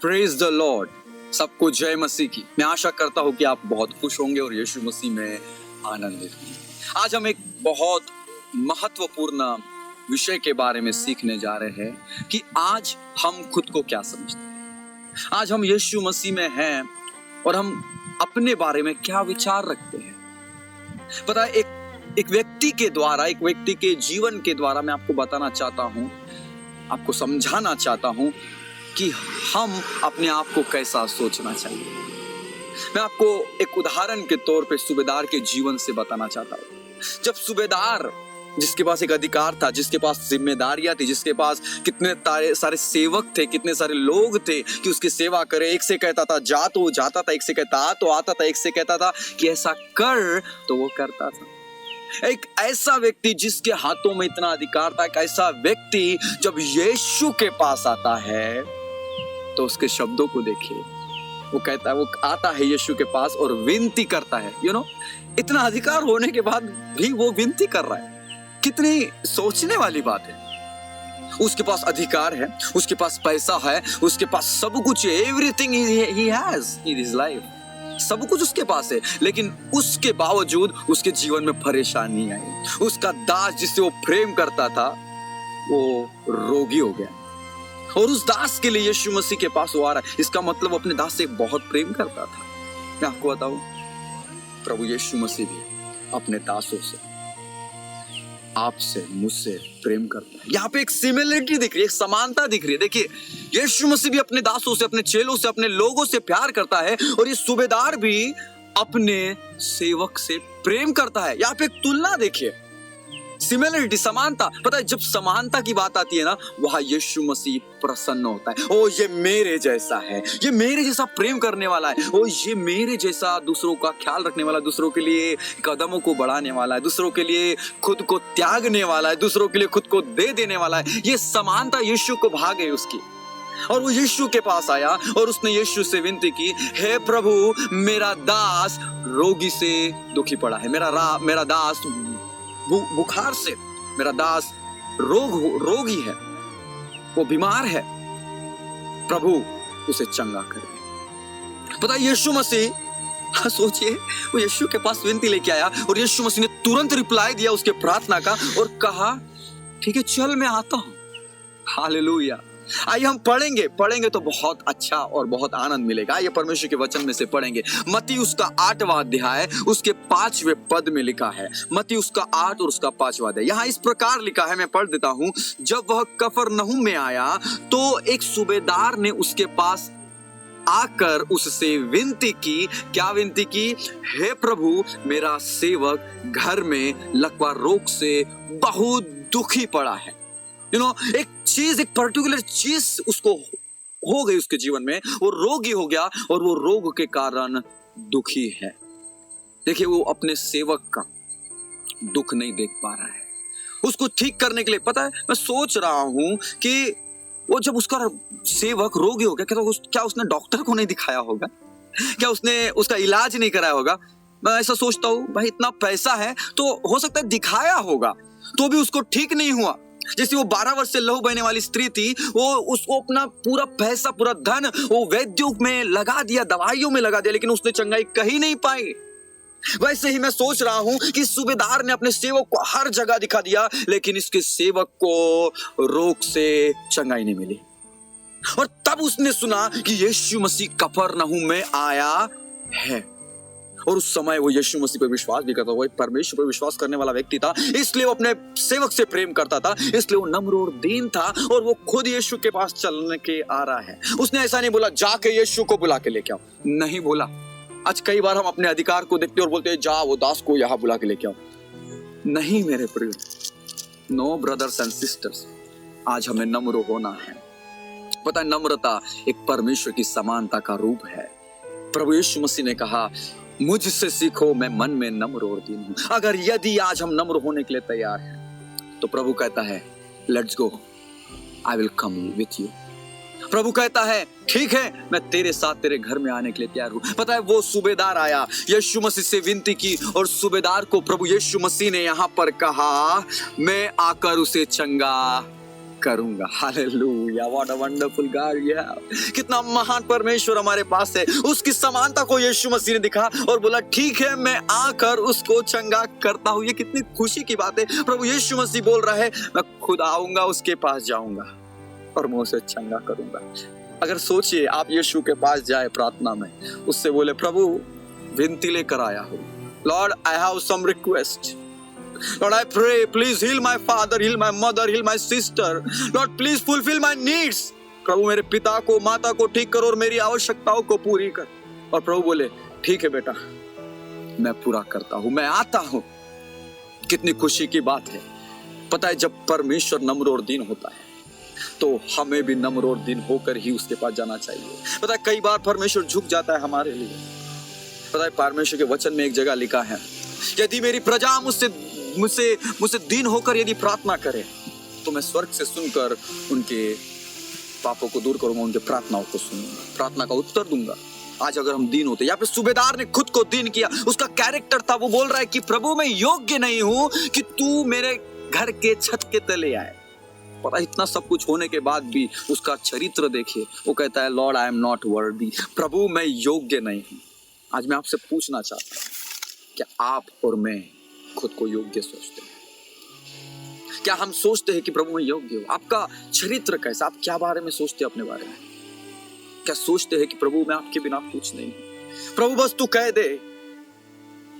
Praise the Lord. सबको जय मसीह की। मैं आशा करता हूं कि आप बहुत खुश होंगे और यीशु मसीह में आनंदित होंगे। आज हम एक बहुत महत्वपूर्ण विषय के बारे में सीखने जा रहे हैं कि आज हम खुद को क्या समझते हैं। आज हम यीशु मसीह में हैं और हम अपने बारे में क्या विचार रखते हैं। पता है, एक व्यक्ति के द्वारा, एक व्यक्ति के जीवन के द्वारा मैं आपको बताना चाहता हूं, आपको समझाना चाहता हूं कि हम अपने आप को कैसा सोचना चाहिए। मैं आपको एक उदाहरण के तौर पे सूबेदार के जीवन से बताना चाहता हूं। जब सूबेदार, जिसके पास एक अधिकार था, जिसके पास जिम्मेदारियां थी, जिसके पास कितने सारे सेवक थे, कितने सारे लोग थे कि उसकी सेवा करे। एक से कहता था जा तो वो जाता था, एक से कहता आ तो आता था, एक से कहता था कि ऐसा कर तो वो करता था। एक ऐसा व्यक्ति जिसके हाथों में इतना अधिकार था, एक ऐसा व्यक्ति जब यीशु के पास आता है तो उसके शब्दों को देखिए। वो कहता है, वो आता है यीशु के पास और विनती करता है। इतना अधिकार होने के बाद भी वो विनती कर रहा है। कितनी सोचने वाली बात है। उसके पास अधिकार है, उसके पास पैसा है, उसके पास सब कुछ है। Everything he has in his life, सब कुछ उसके पास है। लेकिन उसके बावजूद उसके जीवन में परेशानी आई। उसका दास जिससे वो प्रेम करता था वो रोगी हो गया और उस दास के लिए यीशु मसीह के पास वो आ रहा है। इसका मतलब वो अपने दास से बहुत प्रेम करता था। मैं आपको बताऊं, प्रभु यीशु मसीह भी अपने दासों से, आपसे, मुझसे प्रेम करता है। यहाँ पे एक सिमिलरिटी दिख रही है, एक समानता दिख रही है। देखिए, यीशु मसीह भी अपने दासों से, अपने चेलों से, अपने लोगों से प्यार करता है और ये सूबेदार भी अपने सेवक से प्रेम करता है। यहाँ पे एक तुलना देखिए, सिमिलरिटी, समानता। पता है, जब समानता की बात आती है ना, वहां यीशु मसीह प्रसन्न होता है। ओ, ये मेरे जैसा है, ये मेरे जैसा प्रेम करने वाला है। ओ, ये मेरे जैसा दूसरों का ख्याल रखने वाला, दूसरों के लिए कदमों को बढ़ाने वाला है, दूसरों के लिए खुद को त्यागने वाला है, दूसरों के लिए खुद को दे देने वाला है। ये समानता यीशु को भा गई उसकी। और वो यीशु के पास आया और उसने यीशु से विनती की, हे प्रभु, मेरा दास रोगी से दुखी पड़ा है। मेरा दास बुखार से, मेरा दास रोगी है, वो बीमार है, प्रभु उसे चंगा करे। पता है, यीशु मसीह, सोचिए, वो यीशु के पास विनती लेके आया और यीशु मसीह ने तुरंत रिप्लाई दिया उसके प्रार्थना का और कहा, ठीक है, चल मैं आता हूं। हालेलुया। आइए हम पढ़ेंगे तो बहुत अच्छा और बहुत आनंद मिलेगा। आइए परमेश्वर के वचन में से पढ़ेंगे। मत्ती उसका 8वां अध्याय उसके 5वें पद में लिखा है। मत्ती उसका 8 और उसका 5वां अध्याय। यहाँ इस प्रकार लिखा है, मैं पढ़ देता हूँ। जब वह कफरनहूम में आया तो एक सूबेदार ने उसके पास आकर उससे विनती की। क्या विनती की? हे प्रभु, मेरा सेवक घर में लकवा रोग से बहुत दुखी पड़ा है। एक चीज, एक पर्टिकुलर चीज उसको हो गई उसके जीवन में, वो रोगी हो गया और वो रोग के कारण दुखी है। देखिए, वो अपने सेवक का दुख नहीं देख पा रहा है। उसको ठीक करने के लिए, पता है, मैं सोच रहा हूं कि वो जब उसका सेवक रोगी हो गया, क्या उसने डॉक्टर को नहीं दिखाया होगा? क्या उसने उसका इलाज नहीं कराया होगा? मैं ऐसा सोचता हूं, भाई इतना पैसा है तो हो सकता है दिखाया होगा, तो भी उसको ठीक नहीं हुआ। जैसे वो 12 वर्ष से लहू बहने वाली स्त्री थी, वो उसको अपना पूरा पैसा, पूरा धन वो वैद्यों में लगा दिया, दवाइयों में लगा दिया, लेकिन उसने चंगाई कहीं नहीं पाई। वैसे ही मैं सोच रहा हूं कि सूबेदार ने अपने सेवक को हर जगह दिखा दिया, लेकिन इसके सेवक को रोग से चंगाई नहीं मिली। और तब उसने सुना कि यीशु मसीह कफरनहूम में आया है और उस समय वो यीशु मसीह पर विश्वास भी करता, वो एक परमेश्वर पर विश्वास करने वाला व्यक्ति था। इसलिए वो अपने सेवक से प्रेम करता था, इसलिए वो नम्र और दीन था और वो खुद यीशु के पास चलने के आ रहा है। उसने ऐसा नहीं बोला, जाके यीशु को बुला के लेके आओ, नहीं बोला। आज कई बार हम अपने अधिकार को देखते और बोलते हैं, जा वो दास को यहाँ बुला के लेके आओ। नहीं मेरे प्रिय, नो ब्रदर्स एंड सिस्टर्स, आज हमें नम्र होना है। पता है, नम्रता एक परमेश्वर की समानता का रूप है। प्रभु यीशु मसीह ने कहा, मुझसे सीखो, मैं मन में नम्र और दीन हूं। अगर यदि आज हम नम्र होने के लिए तैयार हैं तो प्रभु कहता है, let's go, I will come with you. प्रभु कहता है, ठीक है, मैं तेरे साथ तेरे घर में आने के लिए तैयार हूं। पता है, वो सूबेदार आया, यीशु मसीह से विनती की और सूबेदार को प्रभु यीशु मसीह ने यहां पर कहा, मैं आकर उसे चंगा करूंगा। Hallelujah, what a wonderful God we have. कितना महान परमेश्वर हमारे पास है। उसकी समानता को यीशु मसीह ने दिखा और बोला ठीक है मैं आकर उसको चंगा करता हूं। ये कितनी खुशी की बात है। प्रभु यीशु मसीह बोल रहा है मैं खुद आऊंगा, उसके पास जाऊंगा और मैं उसे चंगा करूंगा। अगर सोचिए आप यीशु के पास जाए प्रार्थना में, उससे बोले प्रभु विनती लेकर आया हूं, Lord I have some request, Lord, I pray, please heal my father, heal my mother, heal my sister. Lord, please fulfill my needs. प्रभु मेरे पिता को, माता को ठीक कर और मेरी आवश्यकताओं को पूरी कर। और प्रभु बोले ठीक है बेटा, मैं पूरा करता हूं, मैं आता हूं। कितनी खुशी की बात है। पता है जब परमेश्वर नम्र और दीन होता है तो हमें भी नम्र और दीन होकर ही उसके पास जाना चाहिए। पता है कई बार परमेश्वर झुक जाता है हमारे लिए। पता है परमेश्वर के वचन में एक जगह लिखा है यदि मेरी प्रजा मुझसे दीन होकर यदि प्रार्थना करे तो मैं स्वर्ग से सुनकर उनके पापों को दूर करूंगा, उनके प्रार्थनाओं को सुनूंगा, प्रार्थना का उत्तर दूंगा। आज अगर हम दीन होते, या फिर सूबेदार ने खुद को दीन किया, उसका कैरेक्टर था, वो बोल रहा है कि प्रभु मैं योग्य नहीं हूं कि तू मेरे घर के छत के तले आए। पता इतना सब कुछ होने के बाद भी उसका चरित्र देखिए, वो कहता है Lord I am not worthy, प्रभु मैं योग्य नहीं हूं। आज मैं आपसे पूछना चाहता हूं क्या आप और मैं खुद को योग्य सोचते हैं? क्या हम सोचते हैं कि प्रभु मैं योग्य हूं? आपका चरित्र कैसा, आप क्या बारे में सोचते हैं अपने बारे में? क्या सोचते हैं कि प्रभु मैं आपके बिना कुछ नहीं हूं, प्रभु बस तू कह दे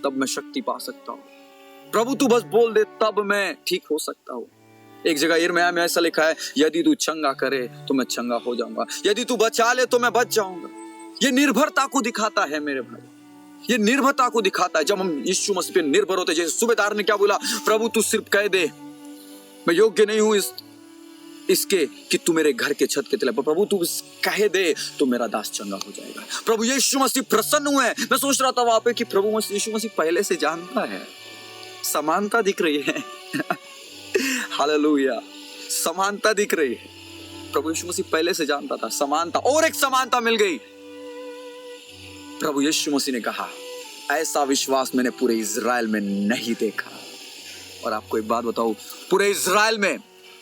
तब मैं शक्ति पा सकता हूं, प्रभु तू बस बोल दे तब मैं ठीक हो सकता हूं। एक जगह यिर्मयाह में ऐसा लिखा है यदि तू चंगा करे तो मैं चंगा हो जाऊंगा, यदि तू बचा ले तो मैं बच जाऊंगा। ये निर्भरता को दिखाता है मेरे भाई, ये निर्भरता को दिखाता है। जब हम यीशु मसीह पे निर्भर होते, जैसे सूबेदार ने क्या बोला, प्रभु तू सिर्फ कह दे, मैं योग्य नहीं हूं इसके कि तू मेरे घर के छत के तले, प्रभु तू कह दे तो मेरा दास चंगा हो जाएगा। प्रभु यीशु मसीह प्रसन्न हुए। मैं सोच रहा था वहां पे कि प्रभु यीशु मसीह पहले से जानता है, समानता दिख रही है। हालेलुया, समानता दिख रही है। प्रभु यीशु मसीह पहले से जानता था, समानता, और एक समानता मिल गई। प्रभु यीशु मसीह ने कहा ऐसा विश्वास मैंने पूरे इज़राइल में नहीं देखा। और आपको एक बात बताऊं, पूरे इज़राइल में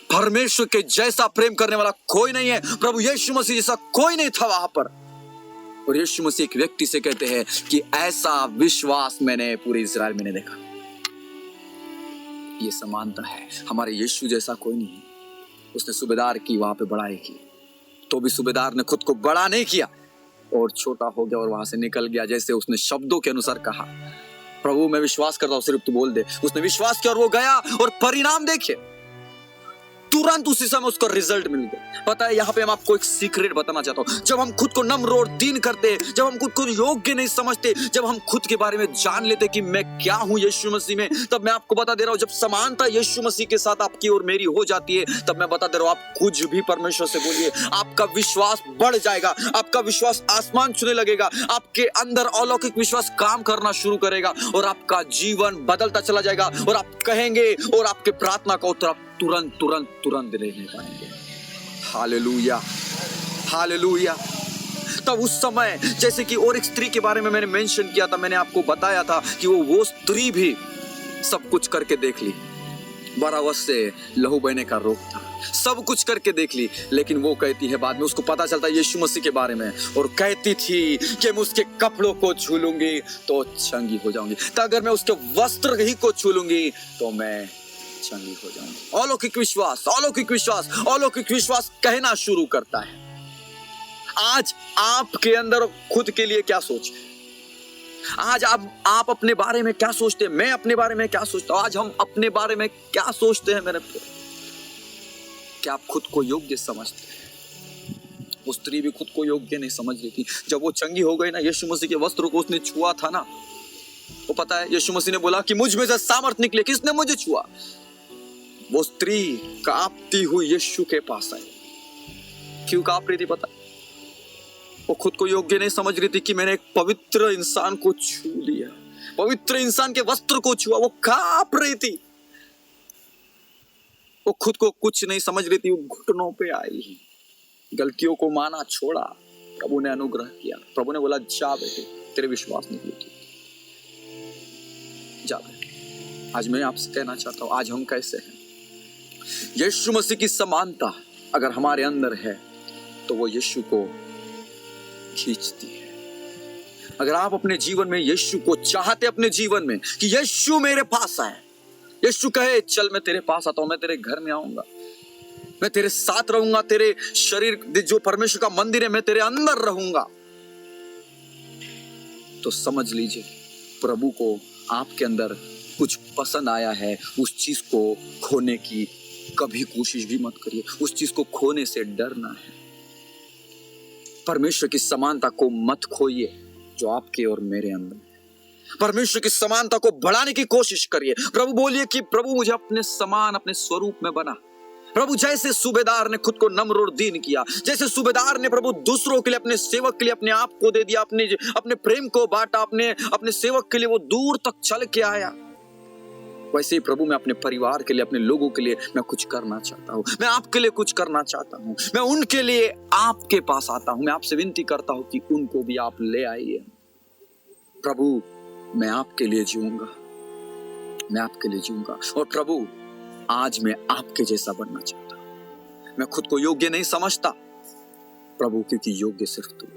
परमेश्वर के जैसा प्रेम करने वाला कोई नहीं है, प्रभु यीशु मसीह जैसा कोई नहीं था वहां पर। और यीशु मसीह एक व्यक्ति से कहते हैं कि ऐसा विश्वास मैंने पूरे इज़राइल में नहीं देखा। ये समानता है। हमारे यीशु जैसा कोई नहीं है। उसने सूबेदार की वहां पे बड़ाई की, तो भी सूबेदार ने खुद को बड़ा नहीं किया और छोटा हो गया और वहां से निकल गया, जैसे उसने शब्दों के अनुसार कहा, प्रभु मैं विश्वास करता हूं सिर्फ तू बोल दे। उसने विश्वास किया और वो गया, और परिणाम देखिए तुरंत उसी समय उसका रिजल्ट मिल गया। पता है यहाँ पे हम आपको एक सीक्रेट बताना चाहता हूँ। जब हम खुद को नम्र और दीन करते, जब हम खुद को योग्य नहीं समझते, जब हम खुद के बारे में जान लेते कि मैं क्या हूँ यीशु मसीह में, तब मैं आपको बता दे रहा हूँ, जब समानता यीशु मसीह के साथ आपकी और मेरी हो जाती है, तब मैं बता दे रहा हूँ, आप कुछ भी परमेश्वर से बोलिए, आपका विश्वास बढ़ जाएगा, आपका विश्वास आसमान छूने लगेगा, आपके अंदर अलौकिक विश्वास काम करना शुरू करेगा और आपका जीवन बदलता चला जाएगा। और आप कहेंगे और आपके प्रार्थना का उत्तर आप तुरंत ले पाएंगे। Hallelujah, hallelujah. तब उस समय, जैसे कि और एक स्त्री के बारे में मैंने मेंशन किया था, मैंने आपको बताया था कि वो स्त्री भी सब कुछ करके देख ली, 12 वर्ष से लहू बहने का रोग था, सब कुछ करके देख ली, लेकिन वो कहती है, बाद में उसको पता चलता है यीशु मसीह के बारे में, और कहती थी कि मैं उसके कपड़ों को छू लूंगी तो चंगी हो जाऊंगी, तो अगर मैं उसके वस्त्र ही को छू लूंगी तो मैं चंगी हो जाऊंगी। अलौकिक विश्वास, अलौकिक विश्वास, अलौकिक विश्वास कहना शुरू करता है। आज आपके अंदर खुद के लिए क्या सोच है? आज आप अपने बारे में क्या सोचते हैं? मैं अपने बारे में क्या सोचता हूं? आज हम अपने बारे में क्या सोचते हैं मेरे प्यारे? क्या आप खुद को योग्य समझते हैं? वो स्त्री भी खुद को योग्य नहीं समझ रही थी। जब वो चंगी हो गई ना, यीशु मसीह के वस्त्र को उसने छुआ था ना, वो पता है यीशु मसीह ने बोला कि मुझ में से सामर्थ निकले, किसने मुझे छुआ? वो स्त्री कांपती हुई यीशु के पास आई। क्यों कांप रही थी पता? वो खुद को योग्य नहीं समझ रही थी कि मैंने एक पवित्र इंसान को छू लिया, पवित्र इंसान के वस्त्र को छुआ। वो कांप रही थी, वो खुद को कुछ नहीं समझ रही थी। वो घुटनों पे आई, गलतियों को माना, छोड़ा, प्रभु ने अनुग्रह किया। प्रभु ने बोला जा बेटे, तेरे विश्वास निकली थी, जा बेटे। आज मैं आपसे कहना चाहता हूं, आज हम कैसे हैं? यीशु मसीह की समानता अगर हमारे अंदर है तो वो यीशु को खींचती है। अगर आप अपने जीवन में यीशु को चाहते अपने जीवन में कि यीशु मेरे पास आए, यीशु कहे चल मैं तेरे पास आता हूं, मैं तेरे घर में आऊंगा, मैं तेरे साथ रहूंगा, तेरे शरीर जो परमेश्वर का मंदिर है मैं तेरे अंदर रहूंगा, तो समझ लीजिए प्रभु को आपके अंदर कुछ पसंद आया है। उस चीज को खोने की कभी कोशिश भी मत करिए, उस चीज को खोने से डरना है। परमेश्वर की समानता को मत खोइए जो आपके और मेरे अंदर है। परमेश्वर की समानता को बढ़ाने की कोशिश करिए। प्रभु बोलिए कि प्रभु मुझे अपने समान, अपने स्वरूप में बना। प्रभु जैसे सूबेदार ने खुद को नम्र और दीन किया, जैसे सूबेदार ने प्रभु दूसरों के लिए, अपने सेवक के लिए अपने आप को दे दिया, अपने प्रेम को बांटा, अपने सेवक के लिए वो दूर तक चल के आया, वैसे ही प्रभु मैं अपने परिवार के लिए, अपने लोगों के लिए मैं कुछ करना चाहता हूँ। मैं आपके लिए कुछ करना चाहता हूँ। मैं उनके लिए आपके पास आता हूँ। मैं आपसे विनती करता हूँ कि उनको भी आप ले आइए। प्रभु मैं आपके लिए जीऊंगा, मैं आपके लिए जीऊंगा। और प्रभु आज मैं आपके जैसा बनना चाहता हूँ। मैं खुद को योग्य नहीं समझता प्रभु, क्योंकि योग्य सिर्फ तू है।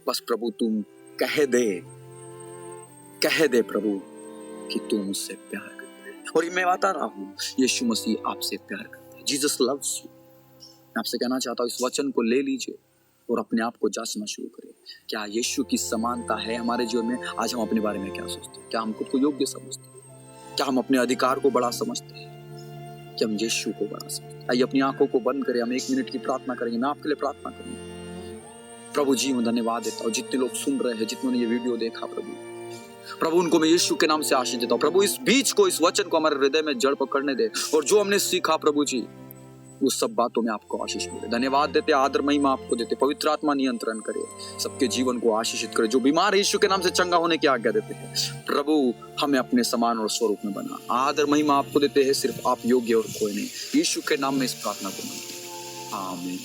बस प्रभु तुम कह दे प्रभु कि तू मुझसे प्यार करता है। और मैं बता रहा हूँ यीशु मसीह आपसे प्यार करता है। Jesus loves you. मैं आपसे कहना चाहता हूँ इस वचन को ले लीजिए और अपने आप को जांचना शुरू करें। क्या यीशु की समानता है हमारे जीवन में? आज हम अपने बारे में क्या सोचते हैं? क्या हम खुद को योग्य समझते हैं? क्या हम अपने अधिकार को बड़ा समझते हैं? कि हम यीशु को बड़ा समझते हैं? आइए अपनी आंखों को बंद करें, हम 1 मिनट की प्रार्थना करेंगे। मैं आपके लिए प्रार्थना करूंगा। प्रभु जी मैं धन्यवाद देता हूँ जितने लोग सुन रहे हैं, जितनों ने ये वीडियो देखा प्रभु उनको मैं यीशु के नाम से आशीष देता हूँ। प्रभु इस बीज को, इस वचन को हमारे हृदय में जड़ पकड़ने दे और जो हमने सीखा प्रभु जी उस सब बातों में आपको आशीष मिले। धन्यवाद देते, आदर महिमा आपको देते। पवित्र आत्मा नियंत्रण करे, सबके जीवन को आशीषित करे। जो बीमार है यीशु के नाम से चंगा होने की आज्ञा देते हैं। प्रभु हमें अपने समान और स्वरूप में बना। आदर महिमा आपको देते हैं, सिर्फ आप योग्य और कोई नहीं। यीशु के नाम में इस प्रार्थना को मांगते हैं, आमीन।